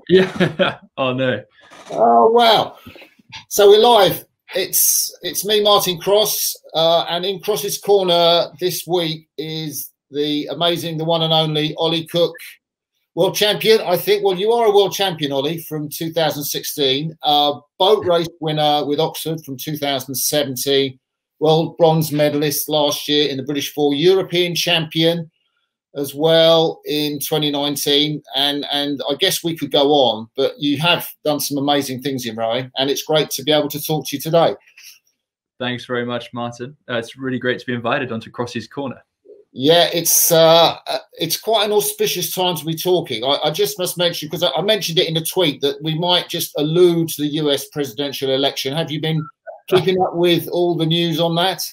Yeah. Oh no. Oh wow! So we're live. It's me, Martin Cross, and in Cross's corner this week is the amazing, the one and only Ollie Cook, world champion. I think. Well, you are a world champion, Ollie, from 2016. Boat race winner with Oxford from 2017. World bronze medalist last year in the British Four. European champion as well in 2019, and I guess we could go on, but you have done some amazing things in rowing, and it's great to be able to talk to you today. Thanks very much, Martin. It's really great to be invited onto Crossy's Corner. Yeah, it's quite an auspicious time to be talking. I just must mention, because I mentioned it in a tweet, that we might just allude to the US presidential election. Have you been keeping up with all the news on that?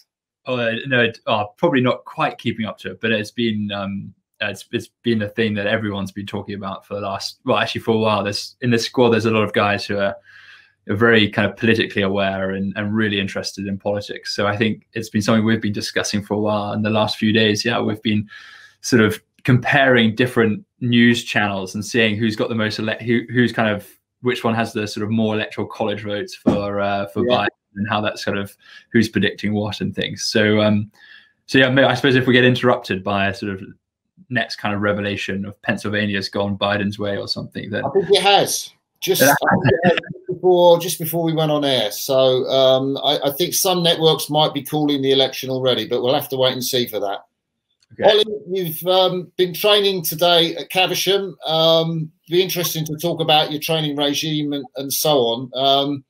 Oh no, probably not quite keeping up to it, but it's been a thing that everyone's been talking about for the last, well, actually for a while. In this squad, there's a lot of guys who are very kind of politically aware and really interested in politics. So I think it's been something we've been discussing for a while. In the last few days, yeah, we've been sort of comparing different news channels and seeing who's got the most who's kind of, which one has the sort of more electoral college votes for Biden, and how that's sort of who's predicting what and things. So yeah, I suppose if we get interrupted by a sort of next kind of revelation of Pennsylvania's gone Biden's way or something, then I think it has just before we went on air. So I think some networks might be calling the election already, but we'll have to wait and see for that. Okay. Ollie, you've been training today at Caversham. Be interesting to talk about your training regime and so on.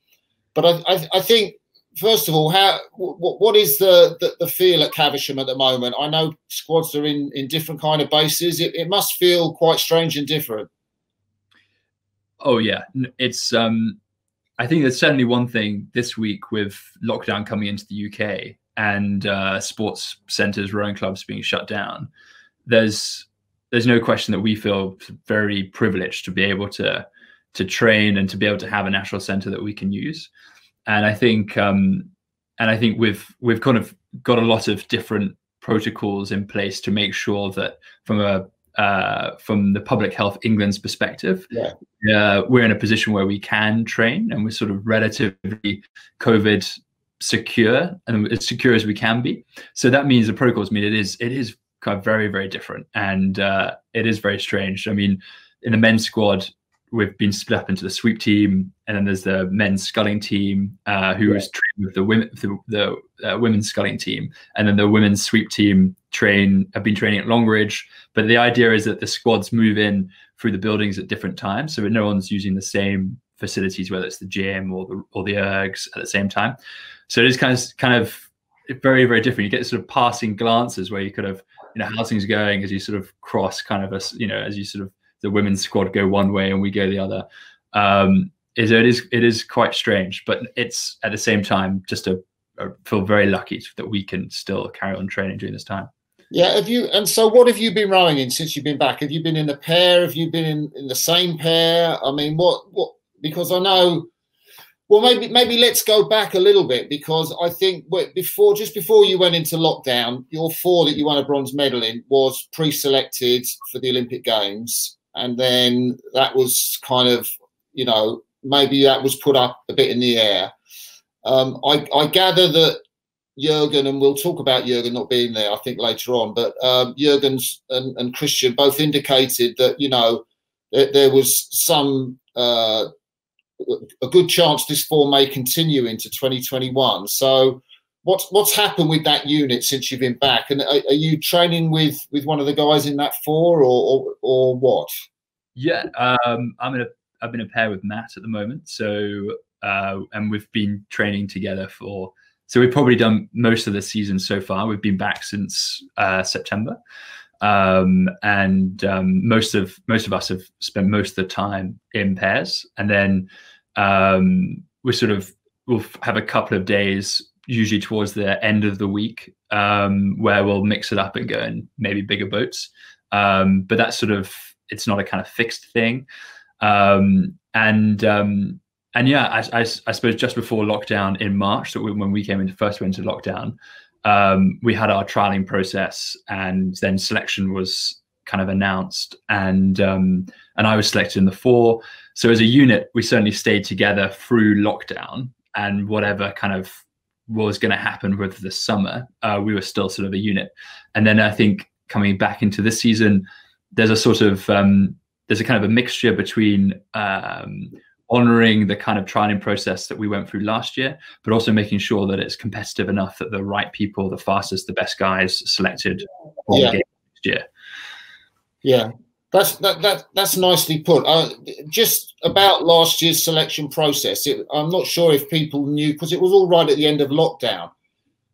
But I think, first of all, what is the feel at Caversham at the moment? I know squads are in different kind of bases. It must feel quite strange and different. Oh yeah, it's. I think there's certainly one thing this week with lockdown coming into the UK and sports centres, rowing clubs being shut down. There's no question that we feel very privileged to be able to train and to be able to have a national centre that we can use. And I think we've kind of got a lot of different protocols in place to make sure that from the Public Health England's perspective, we're in a position where we can train, and we're sort of relatively COVID secure, and as secure as we can be. So that means the protocols mean it is kind of very, very different, and it is very strange. I mean, in the men's squad, we've been split up into the sweep team, and then there's the men's sculling team who is trained with the women's sculling team, and then the women's sweep team have been training at Longridge. But the idea is that the squads move in through the buildings at different times, so no one's using the same facilities, whether it's the gym or the ergs at the same time. So it is kind of very, very different. You get sort of passing glances where you kind of, how things are going as you sort of cross kind of as you sort of, the women's squad go one way and we go the other. It is quite strange, but it's at the same time just I feel very lucky that we can still carry on training during this time. Yeah, and so what have you been rowing in since you've been back? Have you been in a pair? Have you been in the same pair? I mean, what? Because I know. Well, maybe let's go back a little bit, because I think just before you went into lockdown, your four that you won a bronze medal in was pre-selected for the Olympic Games. And then that was kind of, maybe that was put up a bit in the air. I gather that Jurgen, and we'll talk about Jurgen not being there, I think, later on, but Jurgen and Christian both indicated that, there was some a good chance this form may continue into 2021. So what's happened with that unit since you've been back? And are you training with one of the guys in that four, or what? Yeah, I've been a pair with Matt at the moment. So and we've been training together so we've probably done most of the season so far. We've been back since September. Most of us have spent most of the time in pairs, and then we'll have a couple of days, usually towards the end of the week, where we'll mix it up and go in maybe bigger boats. But that's it's not a kind of fixed thing. And yeah, I suppose just before lockdown in March, so when we first went into lockdown, we had our trialing process, and then selection was kind of announced, and I was selected in the 4. So as a unit, we certainly stayed together through lockdown, and whatever kind of was going to happen with the summer, we were still sort of a unit. And then I think coming back into this season, there's a sort of there's a kind of a mixture between honoring the kind of trialing process that we went through last year, but also making sure that it's competitive enough that the right people, the fastest, the best guys selected for the game next year. Yeah, that's nicely put. Just about last year's selection process, I'm not sure if people knew, because it was all right at the end of lockdown,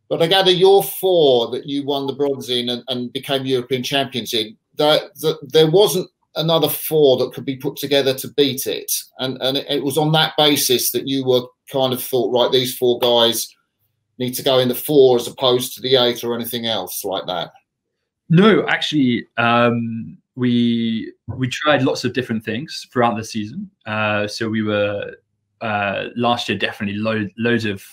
but I gather your 4 that you won the bronze in and became European champions in, that there wasn't another 4 that could be put together to beat it, and it was on that basis that you were kind of thought, right, these 4 guys need to go in the 4 as opposed to the 8 or anything else like that. No, actually, we tried lots of different things throughout the season. So we were last year definitely loads of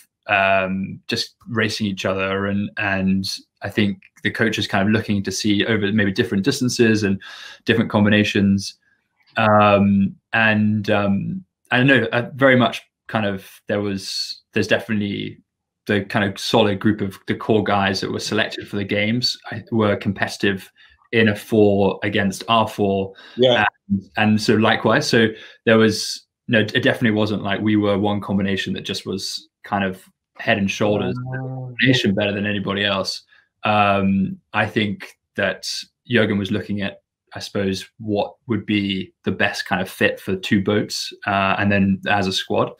just racing each other, and I think the coach is kind of looking to see over maybe different distances and different combinations. And I don't know, very much kind of there's definitely the kind of solid group of the core guys that were selected for the games were competitive in a 4 against our 4. Yeah. And so likewise, so there was, no, it definitely wasn't like we were one combination that just was kind of head and shoulders combination better than anybody else. I think that Jurgen was looking at, I suppose, what would be the best kind of fit for 2 boats, and then as a squad.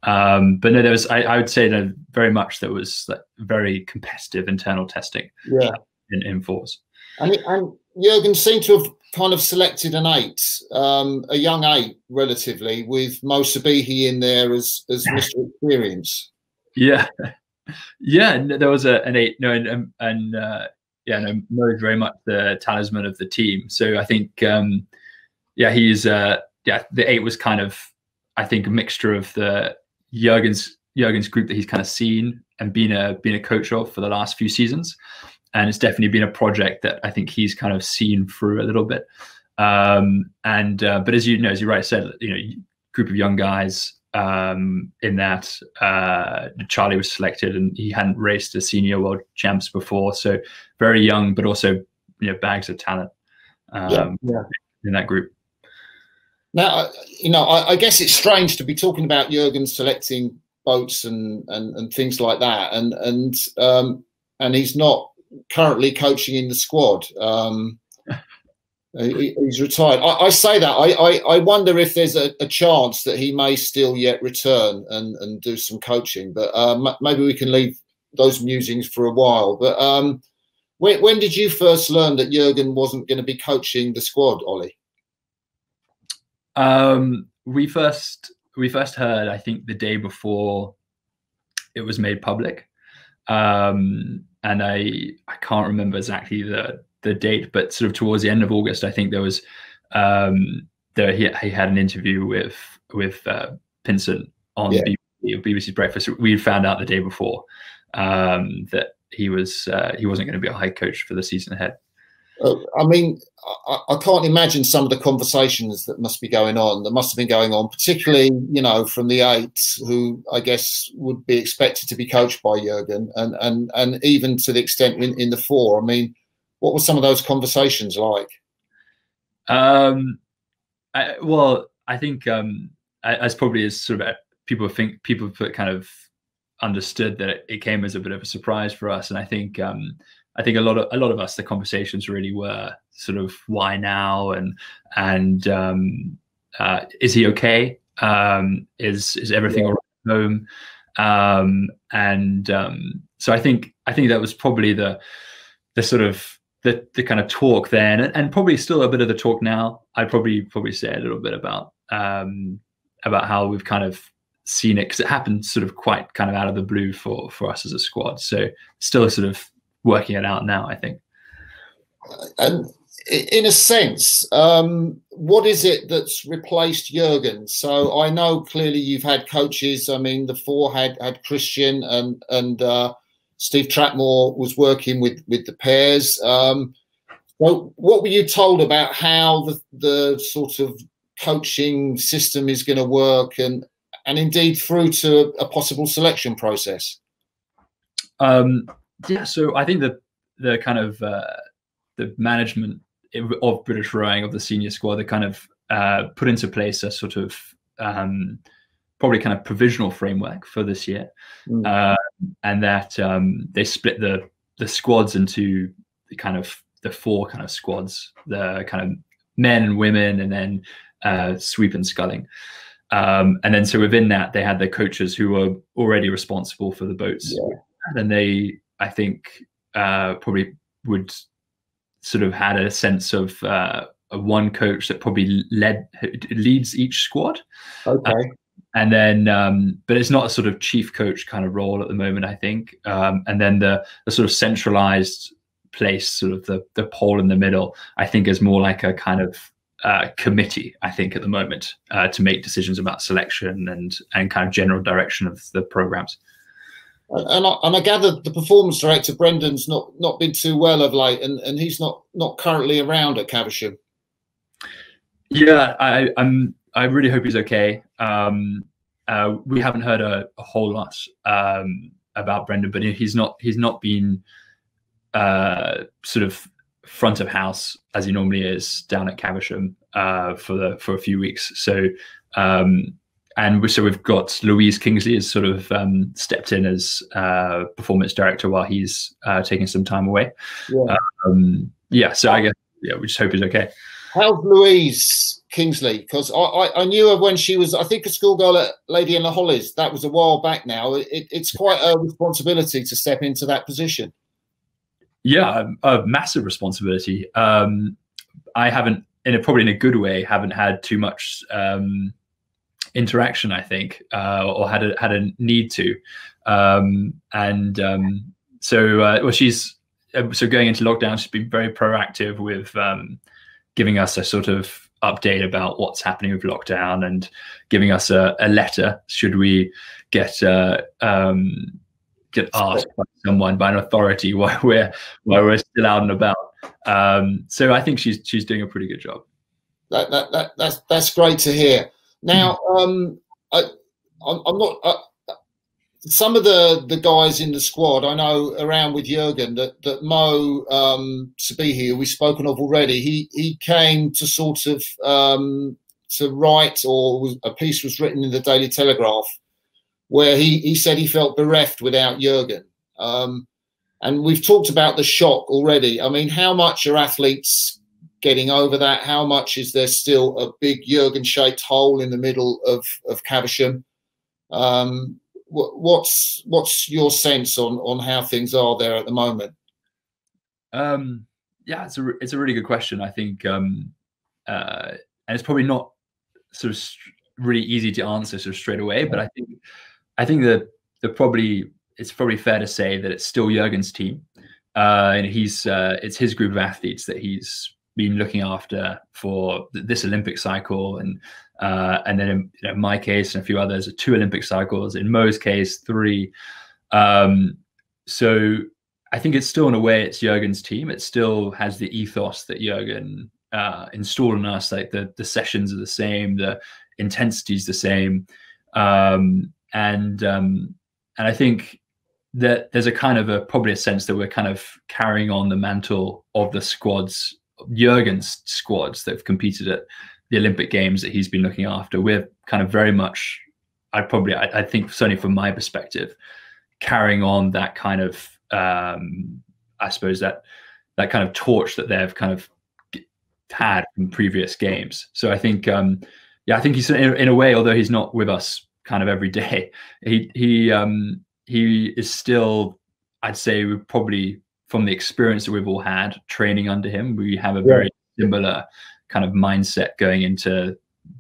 But no, there was, I would say that very much there was like very competitive internal testing in 4s. And Jurgen seemed to have kind of selected an 8, a young 8 relatively, with Mo Sabihi in there as Mr. Experience. Yeah. Yeah, there was an 8. No, and Mo is very much the talisman of the team. So I think, he's the 8 was kind of, I think, a mixture of the Jurgen's group that he's kind of seen and been a coach of for the last few seasons, and it's definitely been a project that I think he's kind of seen through a little bit. But as you know, as you rightly said, group of young guys. In that Charlie was selected, and he hadn't raced as senior world champs before, so very young, but also bags of talent in that group. Now, I guess it's strange to be talking about Jurgen selecting boats and things like that, and he's not currently coaching in the squad. He's retired. I say that. I wonder if there's a chance that he may still yet return and do some coaching. But maybe we can leave those musings for a while. But when did you first learn that Jurgen wasn't going to be coaching the squad, Ollie? We first heard, I think, the day before it was made public, and I can't remember exactly the date, but sort of towards the end of August, I think there was he had an interview with Pinsent on BBC Breakfast. We found out the day before that he wasn't going to be a head coach for the season ahead. I mean, I can't imagine some of the conversations that must be going on, that must have been going on, particularly, from the 8, who I guess would be expected to be coached by Jurgen, and even to the extent in the 4. I mean, what were some of those conversations like? I think as probably as sort of people kind of understood that it came as a bit of a surprise for us, and I think a lot of us, the conversations really were sort of, why now, and is he okay? Is everything all right at home? So I think that was probably the sort of the kind of talk then, and probably still a bit of the talk now. I'd probably say a little bit about how we've kind of seen it, because it happened sort of quite kind of out of the blue for us as a squad. So still sort of working it out now, I think. And in a sense, what is it that's replaced Jurgen? So I know clearly you've had coaches. I mean, the 4 had Christian and Steve Trapmore was working with the pairs. Well, what were you told about how the sort of coaching system is going to work, and indeed through to a possible selection process? Yeah, so I think the kind of the management of British rowing, of the senior squad, they kind of put into place a sort of probably kind of provisional framework for this year, and that they split the squads into the four kind of squads, the kind of men and women, and then sweep and sculling. And then so within that, they had their coaches who were already responsible for the boats. Yeah. And they, I think, probably would sort of had a sense of one coach that probably leads each squad. Okay. And then, but it's not a sort of chief coach kind of role at the moment, I think. And then the sort of centralized place, sort of the pole in the middle, I think is more like a kind of committee, I think, at the moment, to make decisions about selection and kind of general direction of the programs. And I gather the performance director Brendan's not been too well of late, and he's not currently around at Caversham. Yeah, I really hope he's okay. We haven't heard a whole lot about Brendan, but he's not been sort of front of house as he normally is down at Caversham for a few weeks. So we've got Louise Kingsley has sort of stepped in as performance director while he's taking some time away. Yeah. So I guess we just hope he's okay. How's Louise Kingsley? Because I knew her when she was, I think, a schoolgirl at Lady in the Hollies. That was a while back now. It's quite a responsibility to step into that position. Yeah, a massive responsibility. I haven't, probably in a good way, haven't had too much interaction, I think, or had a need to. So going into lockdown, she's been very proactive with giving us a sort of update about what's happening with lockdown, and giving us a letter should we get asked by someone, by an authority, while we're still out and about. So I think she's doing a pretty good job. That's great to hear. Now, I'm not. Some of the guys in the squad I know around with Jurgen, that Mo Sabihi, who we've spoken of already, he came to sort of to write, or a piece was written in the Daily Telegraph where he said he felt bereft without Jurgen. And we've talked about the shock already. I mean, how much are athletes getting over that? How much is there still a big Jurgen-shaped hole in the middle of Caversham? What's your sense on how things are there at the moment? Yeah, it's a really good question, I think, and it's probably not sort of really easy to answer sort of straight away. But I think that it's probably fair to say that it's still Jurgen's team, and it's his group of athletes that he's been looking after for this Olympic cycle, and then in my case and a few others, 2 Olympic cycles. In Mo's case, 3. So I think it's still, in a way, it's Jurgen's team. It still has the ethos that Jurgen installed in us. Like the sessions are the same, the intensity is the same, and I think that there's a kind of probably a sense that we're kind of carrying on the mantle of the squads, Jurgen's squads that have competed at the Olympic Games that he's been looking after. We're kind of very much, I think, certainly from my perspective, carrying on that kind of, I suppose that kind of torch that they've kind of had from previous games. So I think, I think he's in a way, although he's not with us kind of every day, he is still, I'd say, we probably, from the experience that we've all had training under him, we have a very similar kind of mindset going into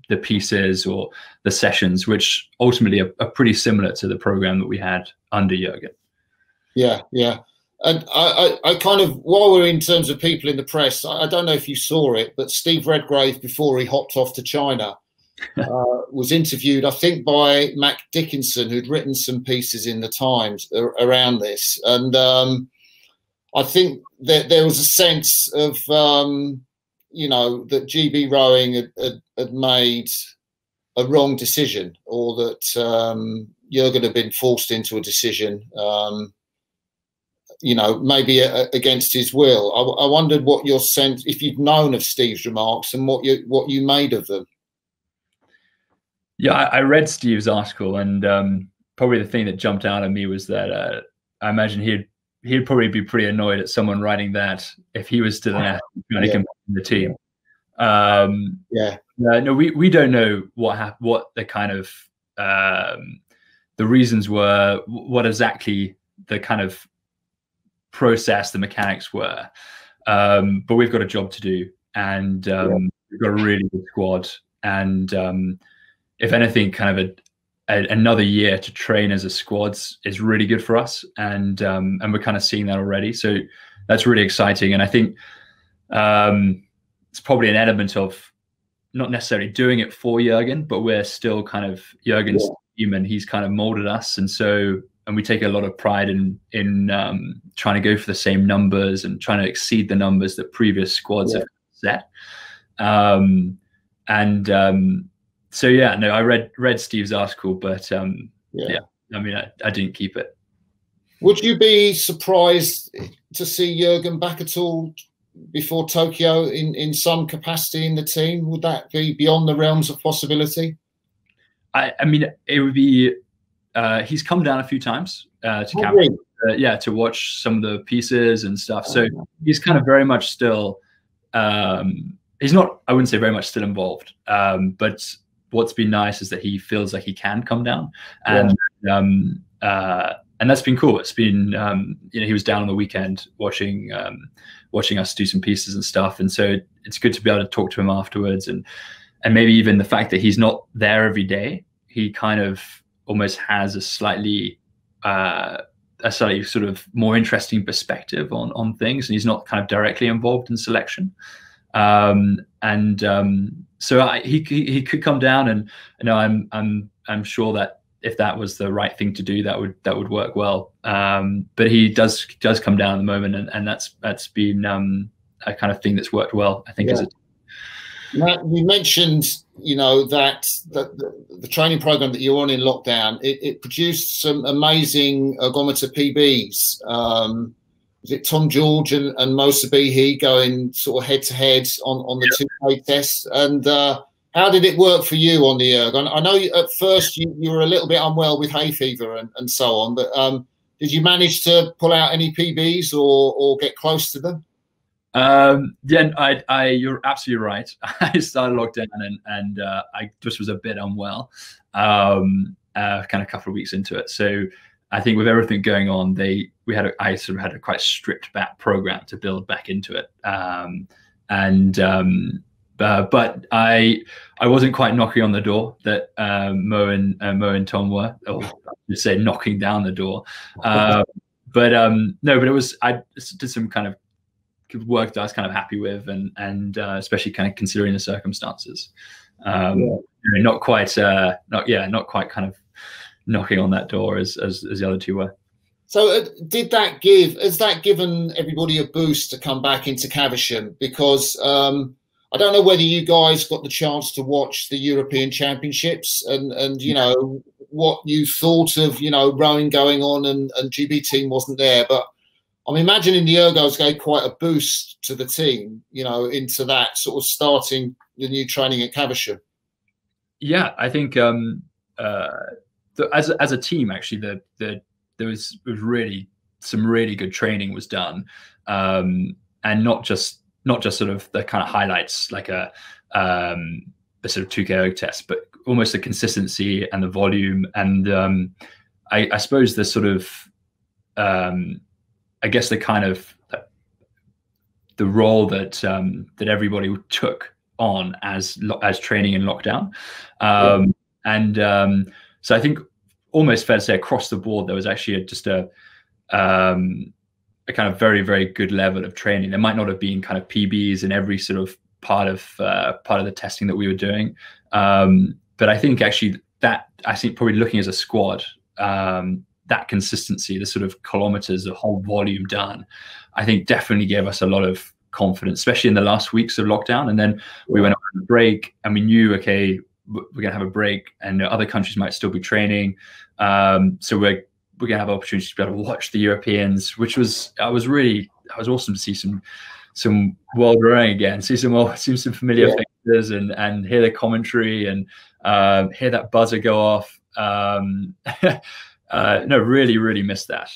the pieces or the sessions, which ultimately are pretty similar to the program that we had under Jurgen. Yeah. And I kind of, while we're in terms of people in the press, I don't know if you saw it, but Steve Redgrave, before he hopped off to China, was interviewed, I think, by Mac Dickinson, who'd written some pieces in the Times around this. And I think that there was a sense of, you know, that GB Rowing had made a wrong decision, or that Jurgen had been forced into a decision, you know, maybe against his will. I wondered what your sense, if you'd known of Steve's remarks, and what you made of them. Yeah, I read Steve's article, and probably the thing that jumped out at me was that I imagine he'd probably be pretty annoyed at someone writing that if he was still an athlete trying to compete in the team. No, we don't know what the kind of the reasons were, what exactly the kind of process, the mechanics were. But we've got a job to do, and we've got a really good squad, and if anything, kind of another year to train as a squad is really good for us, and we're kind of seeing that already. So that's really exciting, and I think it's probably an element of not necessarily doing it for Jurgen, but we're still kind of Jurgen's team, and he's kind of molded us, and we take a lot of pride in trying to go for the same numbers and trying to exceed the numbers that previous squads have set. So yeah, no, I read Steve's article, but I mean, I didn't keep it. Would you be surprised to see Jurgen back at all before Tokyo in some capacity in the team? Would that be beyond the realms of possibility? I mean, it would be. He's come down a few times to Caversham, to watch some of the pieces and stuff. So he's kind of very much still. He's not. I wouldn't say very much still involved, but what's been nice is that he feels like he can come down, and that's been cool. It's been you know, he was down on the weekend watching us do some pieces and stuff, and so it's good to be able to talk to him afterwards, and maybe even the fact that he's not there every day, he kind of almost has a slightly sort of more interesting perspective on things, and he's not kind of directly involved in selection. So he could come down, and you know, I'm sure that if that was the right thing to do, that would work well. But he does come down at the moment, and that's been a kind of thing that's worked well, I think. Matt, you mentioned, you know, that the training program that you're on in lockdown, it produced some amazing ergometer PBs. Was it Tom George and Mo Sabihi going sort of head to head on the 2K tests? And how did it work for you on the ergo? I know at first you were a little bit unwell with hay fever and so on, but did you manage to pull out any PBs or get close to them? You're absolutely right. I started lockdown and I just was a bit unwell, kind of a couple of weeks into it. So I think with everything going on, I sort of had a quite stripped back program to build back into it. But I wasn't quite knocking on the door that Mo and Tom were, or I should say knocking down the door. No, but it was, I did some kind of work that I was kind of happy with, and especially kind of considering the circumstances. Not quite kind of knocking on that door as the other two were. So has that given everybody a boost to come back into Caversham? Because I don't know whether you guys got the chance to watch the European Championships and you know what you thought of, you know, rowing going on, and GB team wasn't there, but I'm imagining the ergos gave quite a boost to the team, you know, into that sort of starting the new training at Caversham. Yeah, I think as a team, actually, there was really some really good training was done, and not just sort of the kind of highlights like a sort of 2K erg test, but almost the consistency and the volume, and I suppose the sort of I guess the kind of the role that everybody took on as training in lockdown, so I think almost fair to say across the board there was actually just a kind of very, very good level of training. There might not have been kind of PBs in every sort of part of the testing that we were doing, but I think actually probably looking as a squad, that consistency, the sort of kilometers, the whole volume done, I think definitely gave us a lot of confidence, especially in the last weeks of lockdown. And then we went on a break, and we knew, okay, we're going to have a break, and other countries might still be training. So we're going to have opportunities to be able to watch the Europeans, which was awesome to see some world rowing again, see some familiar faces, and hear the commentary, and hear that buzzer go off. No, really missed that.